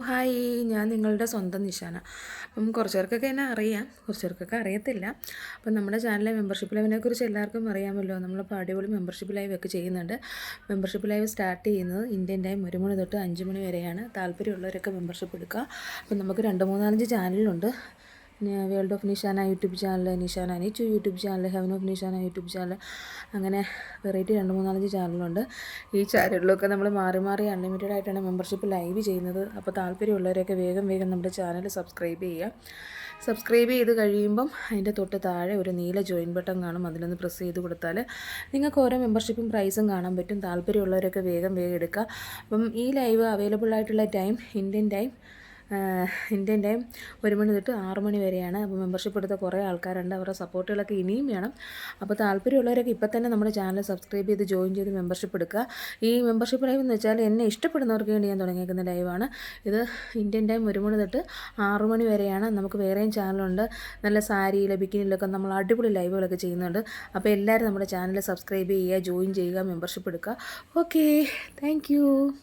Hi, ഞാൻ നിങ്ങളുടെ സ്വന്തം നിശാന. അപ്പം കുറച്ച് പേർക്കൊക്കെ എന്നെ അറിയാം, കുറച്ച് പേർക്കൊക്കെ അറിയത്തില്ല. അപ്പം നമ്മുടെ ചാനലിലെ മെമ്പർഷിപ്പ് ലൈവിനെക്കുറിച്ച് എല്ലാവർക്കും അറിയാമല്ലോ. നമ്മളിപ്പോൾ അടിപൊളി മെമ്പർഷിപ്പ് ലൈവ് ഒക്കെ ചെയ്യുന്നുണ്ട്. മെമ്പർഷിപ്പ് ലൈവ് സ്റ്റാർട്ട് ചെയ്യുന്നത് ഇന്ത്യൻ ടൈം 1 മണി തൊട്ട് 5 മണി വരെയാണ്. താല്പര്യമുള്ളവരൊക്കെ മെമ്പർഷിപ്പ് എടുക്കുക. അപ്പം നമുക്ക് 2, 3, 4 ചാനലുണ്ട്. World of Nishana YouTube channel, Nishana Neechu YouTube channel, heaven of Nishana YouTube channel, അങ്ങനെ വെറൈറ്റി 2, 3, 4 ചാനലുണ്ട്. ഈ ചാനലിലൊക്കെ നമ്മൾ മാറി മാറി അൺലിമിറ്റഡ് ആയിട്ടാണ് മെമ്പർഷിപ്പ് ലൈവ് ചെയ്യുന്നത്. അപ്പോൾ താല്പര്യമുള്ളവരൊക്കെ വേഗം നമ്മുടെ ചാനൽ സബ്സ്ക്രൈബ് ചെയ്യുക. സബ്സ്ക്രൈബ് ചെയ്ത് കഴിയുമ്പം അതിൻ്റെ തൊട്ട് താഴെ ഒരു നീല ജോയിൻ ബട്ടൺ കാണും. അതിലൊന്ന് പ്രസ് ചെയ്ത് കൊടുത്താൽ നിങ്ങൾക്ക് ഓരോ മെമ്പർഷിപ്പും പ്രൈസും കാണാൻ പറ്റും. താല്പര്യമുള്ളവരൊക്കെ വേഗം എടുക്കുക. അപ്പം ഈ ലൈവ് അവൈലബിൾ ആയിട്ടുള്ള ടൈം ഇന്ത്യൻ ടൈം 1 മണി തൊട്ട് 6 മണി വരെയാണ്. അപ്പോൾ മെമ്പർഷിപ്പ് എടുത്ത കുറേ ആൾക്കാരുണ്ട്. അവരുടെ സപ്പോർട്ടുകളൊക്കെ ഇനിയും വേണം. അപ്പോൾ താല്പര്യമുള്ളവരൊക്കെ ഇപ്പം തന്നെ നമ്മുടെ ചാനൽ സബ്സ്ക്രൈബ് ചെയ്ത് ജോയിൻ ചെയ്ത് മെമ്പർഷിപ്പ് എടുക്കുക. ഈ മെമ്പർഷിപ്പ് ലൈവ് എന്ന് വെച്ചാൽ എന്നെ ഇഷ്ടപ്പെടുന്നവർക്ക് വേണ്ടി ഞാൻ തുടങ്ങിയിരിക്കുന്ന ലൈവാണ്. ഇത് ഇന്ത്യൻ ടൈം 1 മണി തൊട്ട് 6 മണി വരെയാണ്. നമുക്ക് വേറെയും ചാനലുണ്ട്. നല്ല സാരിയിലെ ബിക്കിനിയിലൊക്കെ നമ്മൾ അടിപൊളി ലൈവുകളൊക്കെ ചെയ്യുന്നുണ്ട്. അപ്പോൾ എല്ലാവരും നമ്മുടെ ചാനൽ സബ്സ്ക്രൈബ് ചെയ്യുക, ജോയിൻ ചെയ്യുക, മെമ്പർഷിപ്പ് എടുക്കുക. Okay, thank